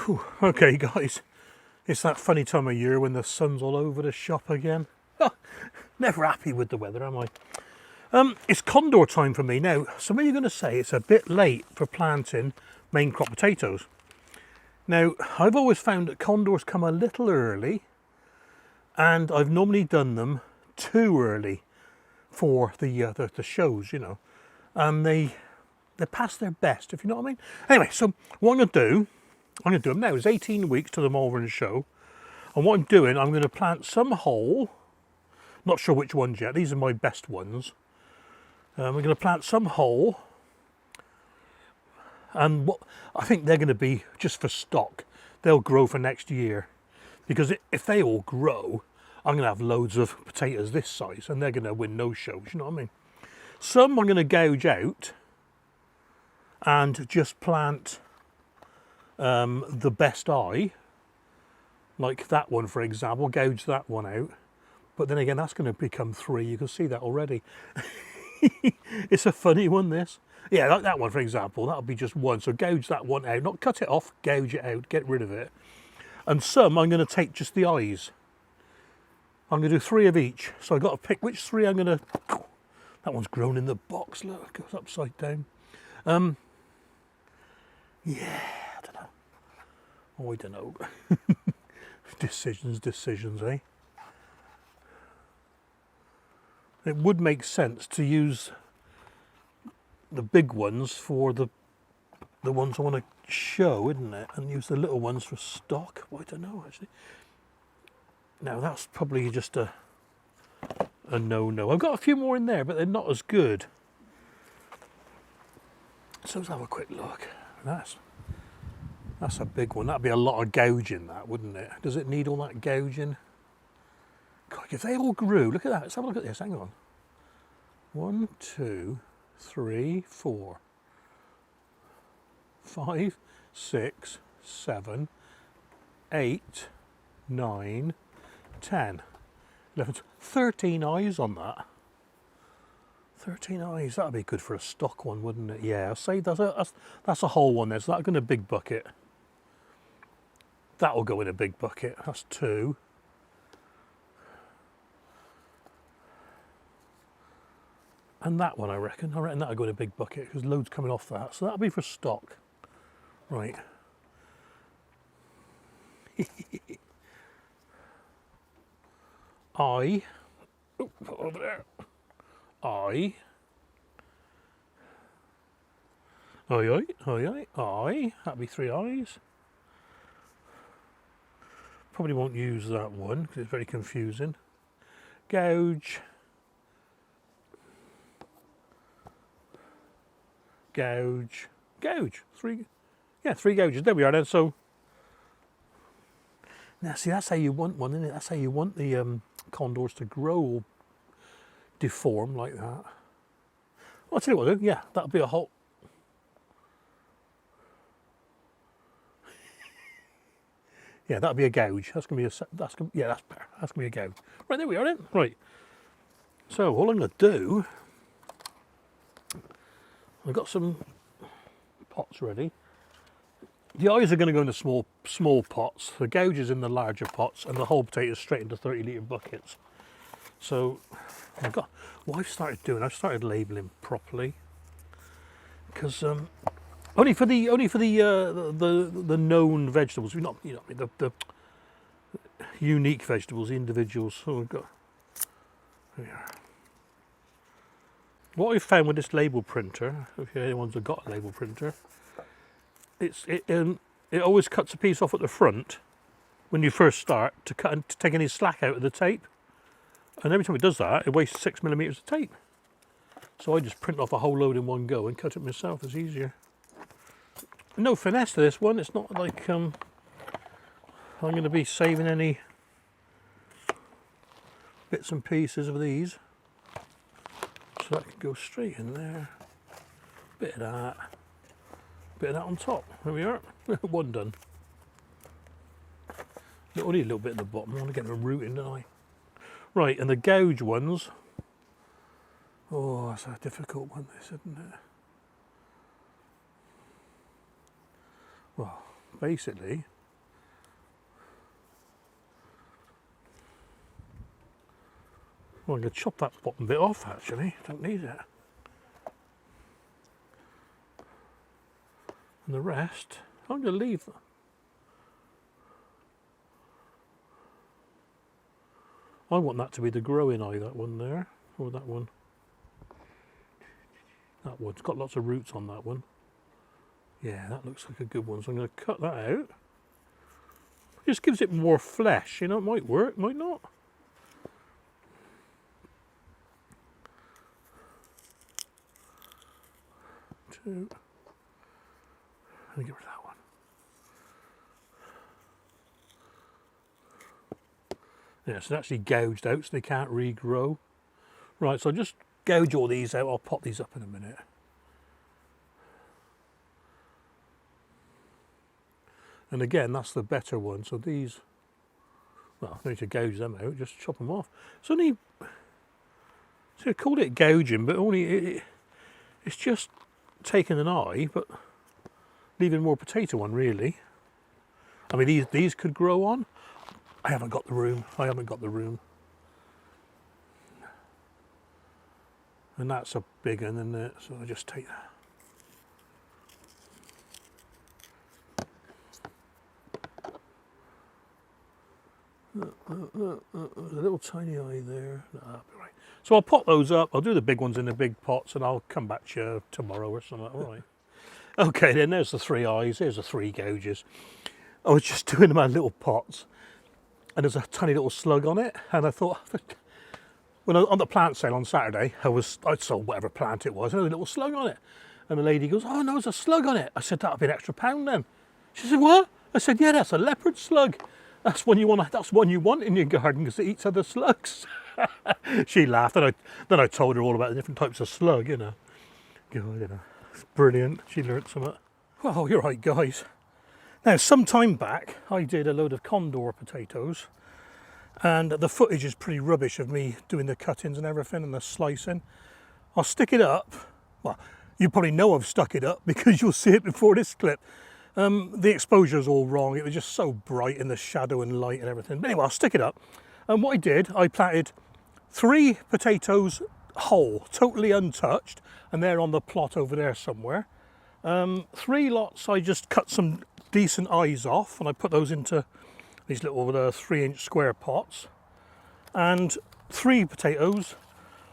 Whew. Okay guys, it's that funny time of year when the sun's all over the shop again. Never happy with the weather, am I? It's Kondor time for me now. Some of you are going to say it's a bit late for planting main crop potatoes. Now, I've always found that Kondors come a little early, and I've normally done them too early for the shows, you know, and they're past their best, if you know what I mean. Anyway, so what I'm going to do them now. It's 18 weeks to the Malvern show, and what I'm doing, I'm going to plant some whole. Not sure which ones yet. These are my best ones. We're going to plant some whole, and what I think they're going to be just for stock. They'll grow for next year, because if they all grow, I'm going to have loads of potatoes this size, and they're going to win no shows. You know what I mean? Some I'm going to gouge out and just plant the best eye, like that one for example. Gouge that one out, but then again that's going to become 3. You can see that already. It's a funny one, this. Yeah, like that one for example, that'll be just 1. So gouge that one out, not cut it off, gouge it out, get rid of it. And some I'm going to take just the eyes. I'm going to do 3 of each, so I've got to pick which 3 I'm going to. That one's grown in the box, look, it goes upside down. Yeah, I don't know. Oh, I don't know. Decisions, eh? It would make sense to use the big ones for the ones I want to show, isn't it? And use the little ones for stock. Well, I don't know, actually. Now, that's probably just a no-no. I've got a few more in there, but they're not as good. So let's have a quick look. That's a big one. That'd be a lot of gouging, that, wouldn't it? Does it need all that gouging? God, if they all grew, look at that. Let's have a look at this. Hang on. 1, 2, 3, 4, 5, 6, 7, 8, 9, 10, 11, 13 eyes on that. 13 eyes. That'd be good for a stock one, wouldn't it? Yeah, I'll say that's a whole one there. So that'll go in a big bucket. That'll go in a big bucket. That's 2. And that one, I reckon that'll go in a big bucket because loads coming off that. So that'll be for stock. Right. I. Oh, over there. I. I. That'll be 3 eyes. Probably won't use that one because it's very confusing. Gouge. Gouge. 3. Yeah, 3 gouges. There we are then. So now, see, that's how you want one, isn't it? That's how you want the Kondors to grow or deform like that. Well, I'll tell you what, though. Yeah, that'll be a whole. Yeah, that'll be a gouge. That's gonna be that's gonna be a gouge. Right, there we are then. Right. So all I'm gonna do, I've got some pots ready. The eyes are going to go into small pots. The gouges in the larger pots, and the whole potatoes straight into 30-litre buckets. So what I've started labelling properly, because only for the known vegetables. Not the unique vegetables, the individuals. So we've got. There we are. What I've found with this label printer, if anyone's got a label printer, it always cuts a piece off at the front when you first start to take any slack out of the tape, and every time it does that, it wastes 6mm of tape. So I just print off a whole load in one go and cut it myself. It's easier. No finesse to this one. It's not like I'm going to be saving any bits and pieces of these. So that can go straight in there. Bit of that on top. There we are. One done. Only a little bit at the bottom. I want to get the root in, don't I? Right, and the gouge ones. Oh, that's a difficult one, this, isn't it? Well, basically, Well, I'm going to chop that bottom bit off actually, don't need it. And the rest, I'm going to leave them. I want that to be the growing eye, that one there, or that one. That one's got lots of roots on that one. Yeah, that looks like a good one, so I'm going to cut that out. Just gives it more flesh, you know, it might work, might not. Two. Let me get rid of that one. Yeah, so it's actually gouged out so they can't regrow. Right, so I'll just gouge all these out. I'll pop these up in a minute. And again, that's the better one. So these, well, I need to gouge them out, just chop them off. It's only, so I called it gouging, but only, it's just taking an eye, but leaving more potato on, really. I mean, these could grow on. I haven't got the room. I haven't got the room. And that's a big one, isn't it? So I just take that. There's a little tiny eye there. That'll be right. So I'll pot those up. I'll do the big ones in the big pots and I'll come back to you tomorrow or something. All right. Okay, then there's the 3 eyes. There's the 3 gouges. I was just doing my little pots and there's a tiny little slug on it. And I thought, when I was on the plant sale on Saturday, I sold whatever plant it was, and there was a little slug on it. And the lady goes, "Oh no, there's a slug on it." I said, "That'll be an extra £1 then." She said, "What?" I said, "Yeah, that's a leopard slug. That's one you want. That's one you want in your garden because it eats other slugs." She laughed, and then I told her all about the different types of slug. You know, it's brilliant. She learnt something. Well, you're right, guys. Now, some time back, I did a load of Kondor potatoes, and the footage is pretty rubbish of me doing the cuttings and everything and the slicing. I'll stick it up. Well, you probably know I've stuck it up because you'll see it before this clip. The exposure's all wrong. It was just so bright in the shadow and light and everything. But anyway, I'll stick it up. And what I did, I planted 3 potatoes whole, totally untouched, and they're on the plot over there somewhere. 3 lots, I just cut some decent eyes off, and I put those into these little 3-inch square pots. And 3 potatoes,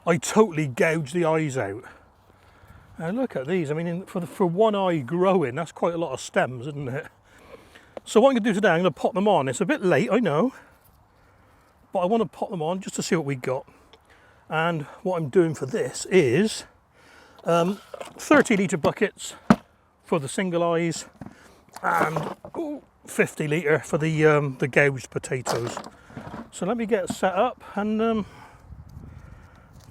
I totally gouged the eyes out. Now look at these. I mean, for one eye growing, that's quite a lot of stems, isn't it? So what I'm going to do today, I'm going to pot them on. It's a bit late, I know, but I want to pot them on just to see what we got. And what I'm doing for this is 30 litre buckets for the single eyes and 50 litre for the gouged potatoes. So let me get set up and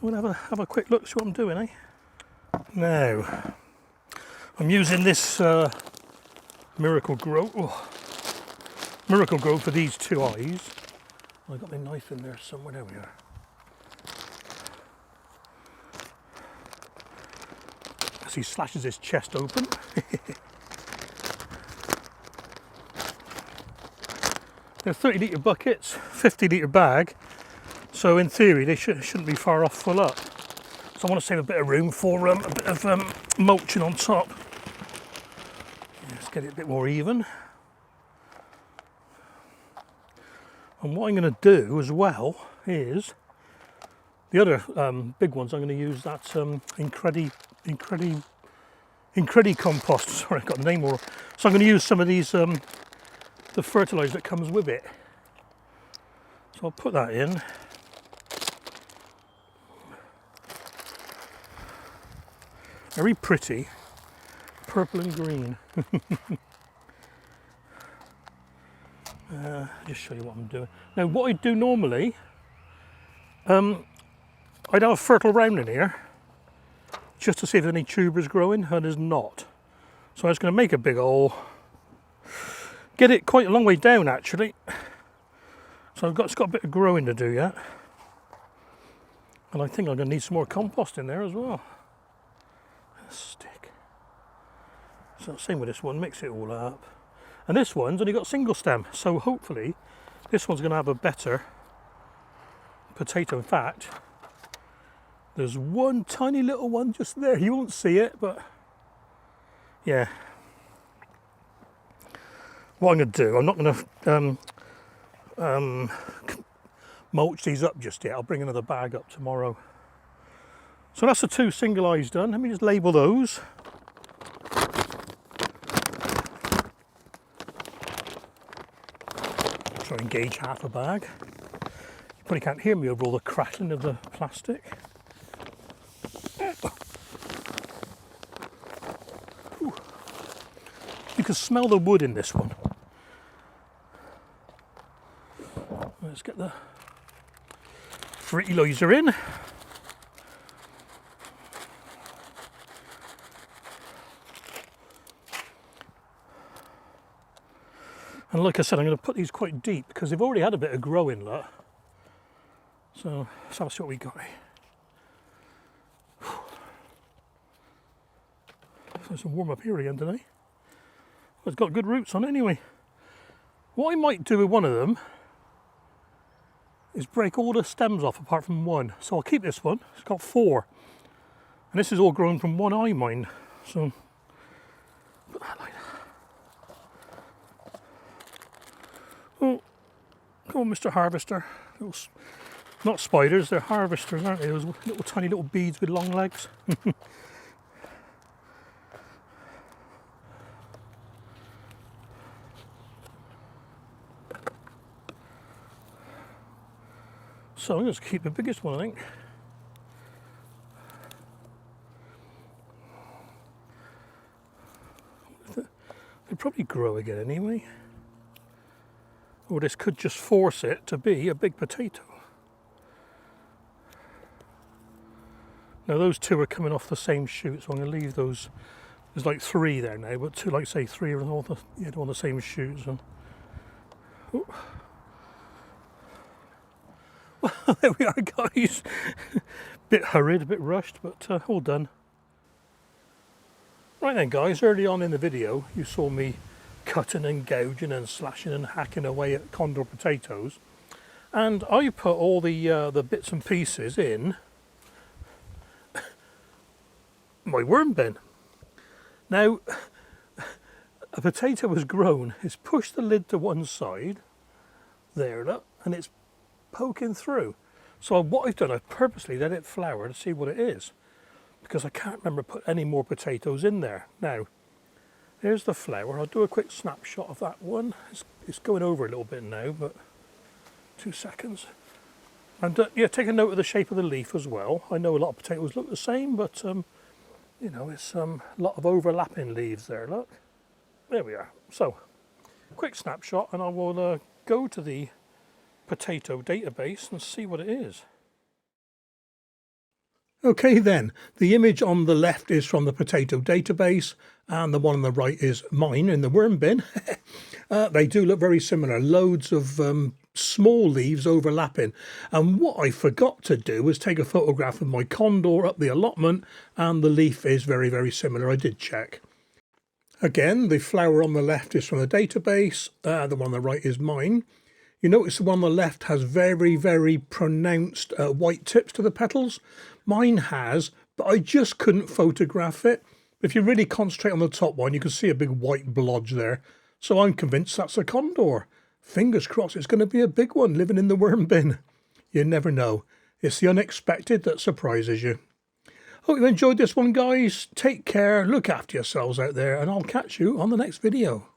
we'll have a quick look, see what I'm doing, eh? Now, I'm using this MICROGREENS for these 2 eyes. I got my knife in there somewhere. There we are. As he slashes his chest open. They're 30 litre buckets, 50 litre bag. So in theory, they shouldn't be far off full up. So I want to save a bit of room for a bit of mulching on top. Let's get it a bit more even. And what I'm going to do as well is, the other big ones, I'm going to use that Incredi compost. Sorry, I got the name wrong. So I'm going to use some of these, the fertiliser that comes with it. So I'll put that in. Very pretty, purple and green. Just show you what I'm doing. Now what I do normally, I'd have a fertile round in here, just to see if there's any tubers growing, and there's not. So I'm just going to make a big hole, get it quite a long way down actually. So it's got a bit of growing to do yet. And I think I'm going to need some more compost in there as well. Stick. So same with this one, mix it all up. And this one's only got single stem, so hopefully this one's going to have a better potato. In fact, There's one tiny little one just there. You won't see it, but yeah. What I'm going to do, I'm not going to mulch these up just yet. I'll bring another bag up tomorrow. So that's the 2 single eyes done. Let me just label those. Try and gauge half a bag. You probably can't hear me over all the crackling of the plastic. Ooh. You can smell the wood in this one. Let's get the fertilizer in. And like I said, I'm going to put these quite deep because they've already had a bit of growing, look. So let's see what we got. There's some warm up here again today. Well, it's got good roots on it anyway. What I might do with one of them is break all the stems off apart from one. So I'll keep this one. It's got 4. And this is all grown from one eye, mine. So put that like that. Oh, come on, Mr. Harvester. Not spiders, they're harvesters, aren't they? Those little tiny little beads with long legs. So I'm going to keep the biggest one, I think. They'll probably grow again anyway. Or this could just force it to be a big potato. Now those 2 are coming off the same shoot, so I'm going to leave those. There's like 3 there now, but 2, like say 3 are on the same shoot. So. Oh. Well, there we are, guys. Bit hurried, a bit rushed, but all done. Right then, guys, early on in the video, you saw me cutting and gouging and slashing and hacking away at Kondor potatoes, and I put all the bits and pieces in my worm bin. Now, a potato has grown. It's pushed the lid to one side, there, look, and it's poking through. So what I've done, I've purposely let it flower to see what it is, because I can't remember put any more potatoes in there. Now, here's the flower. I'll do a quick snapshot of that one. It's going over a little bit now, but 2 seconds. And yeah, take a note of the shape of the leaf as well. I know a lot of potatoes look the same, but you know, it's a lot of overlapping leaves there, look. There we are. So, quick snapshot, and I will go to the potato database and see what it is. Okay then, the image on the left is from the potato database and the one on the right is mine in the worm bin. They do look very similar, loads of small leaves overlapping, and what I forgot to do was take a photograph of my Kondor up the allotment, and the leaf is very, very similar. I did check. Again, the flower on the left is from the database, the one on the right is mine. You notice the one on the left has very, very pronounced white tips to the petals. Mine has, but I just couldn't photograph it. If you really concentrate on the top one, you can see a big white blodge there. So I'm convinced that's a Kondor. Fingers crossed it's going to be a big one living in the worm bin. You never know. It's the unexpected that surprises you. Hope you enjoyed this one, guys. Take care, look after yourselves out there, and I'll catch you on the next video.